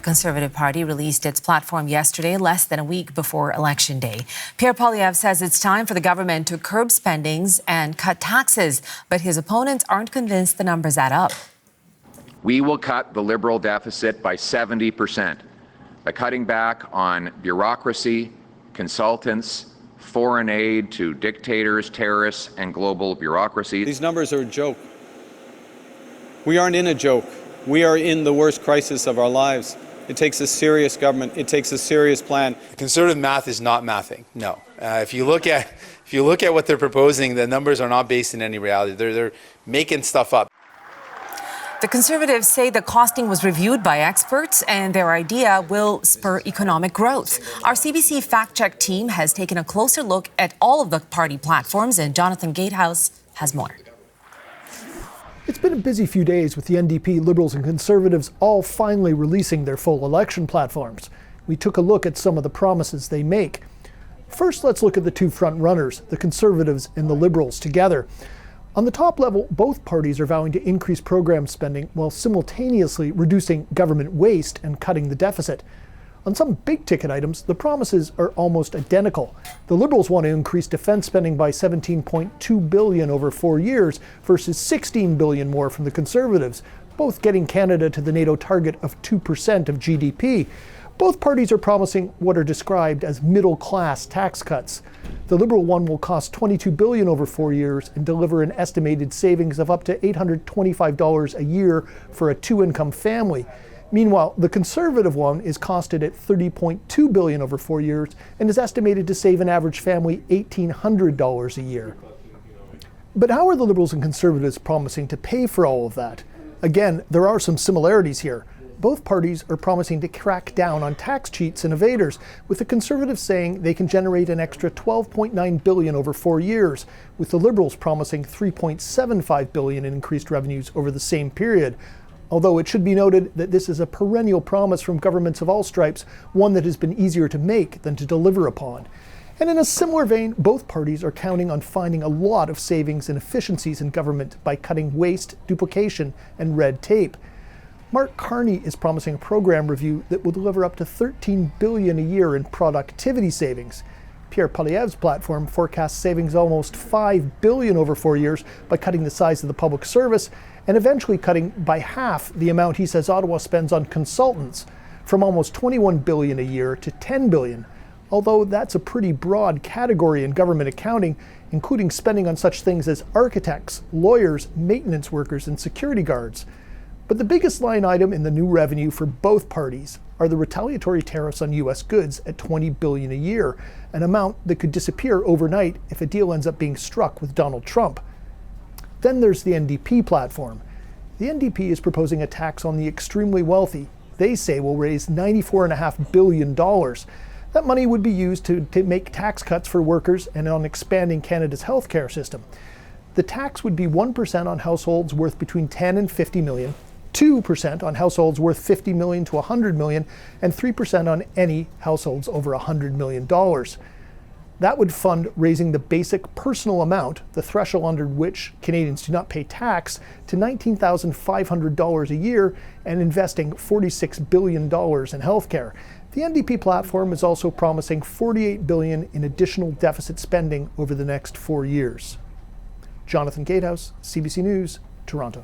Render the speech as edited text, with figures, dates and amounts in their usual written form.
Conservative Party released its platform yesterday, less than a week before Election Day. Pierre Poilievre says it's time for the government to curb spendings and cut taxes, but his opponents aren't convinced the numbers add up. We will cut the Liberal deficit by 70% by cutting back on bureaucracy, consultants, foreign aid to dictators, terrorists, and global bureaucracy. These numbers are a joke. We aren't in a joke. We are in the worst crisis of our lives. It takes a serious government. It takes a serious plan. Conservative math is not mathing. No. If you look at what they're proposing, the numbers are not based in any reality. They're making stuff up. The Conservatives say the costing was reviewed by experts and their idea will spur economic growth. Our CBC fact-check team has taken a closer look at all of the party platforms, and Jonathan Gatehouse has more. It's been a busy few days with the NDP, Liberals and Conservatives all finally releasing their full election platforms. We took a look at some of the promises they make. First, let's look at the two front runners, the Conservatives and the Liberals together. On the top level, both parties are vowing to increase program spending while simultaneously reducing government waste and cutting the deficit. On some big-ticket items, the promises are almost identical. The Liberals want to increase defence spending by $17.2 billion over 4 years versus $16 billion more from the Conservatives, both getting Canada to the NATO target of 2% of GDP. Both parties are promising what are described as middle-class tax cuts. The Liberal one will cost $22 billion over 4 years and deliver an estimated savings of up to $825 a year for a two-income family. Meanwhile, the Conservative one is costed at $30.2 billion over 4 years and is estimated to save an average family $1,800 a year. But how are the Liberals and Conservatives promising to pay for all of that? Again, there are some similarities here. Both parties are promising to crack down on tax cheats and evaders, with the Conservatives saying they can generate an extra $12.9 billion over 4 years, with the Liberals promising $3.75 billion in increased revenues over the same period. Although it should be noted that this is a perennial promise from governments of all stripes, one that has been easier to make than to deliver upon. And in a similar vein, both parties are counting on finding a lot of savings and efficiencies in government by cutting waste, duplication, and red tape. Mark Carney is promising a program review that will deliver up to $13 billion a year in productivity savings. Pierre Poilievre's platform forecasts savings almost $5 billion over 4 years by cutting the size of the public service and eventually cutting by half the amount he says Ottawa spends on consultants, from almost $21 billion a year to $10 billion. Although that's a pretty broad category in government accounting, including spending on such things as architects, lawyers, maintenance workers, and security guards. But the biggest line item in the new revenue for both parties are the retaliatory tariffs on U.S. goods at $20 billion a year, an amount that could disappear overnight if a deal ends up being struck with Donald Trump. Then there's the NDP platform. The NDP is proposing a tax on the extremely wealthy. They say will raise $94.5 billion. That money would be used to make tax cuts for workers and on expanding Canada's healthcare system. The tax would be 1% on households worth between $10 and $50 million, 2% on households worth $50 million to $100 million, and 3% on any households over $100 million. That would fund raising the basic personal amount, the threshold under which Canadians do not pay tax, to $19,500 a year and investing $46 billion in healthcare. The NDP platform is also promising $48 billion in additional deficit spending over the next 4 years. Jonathan Gatehouse, CBC News, Toronto.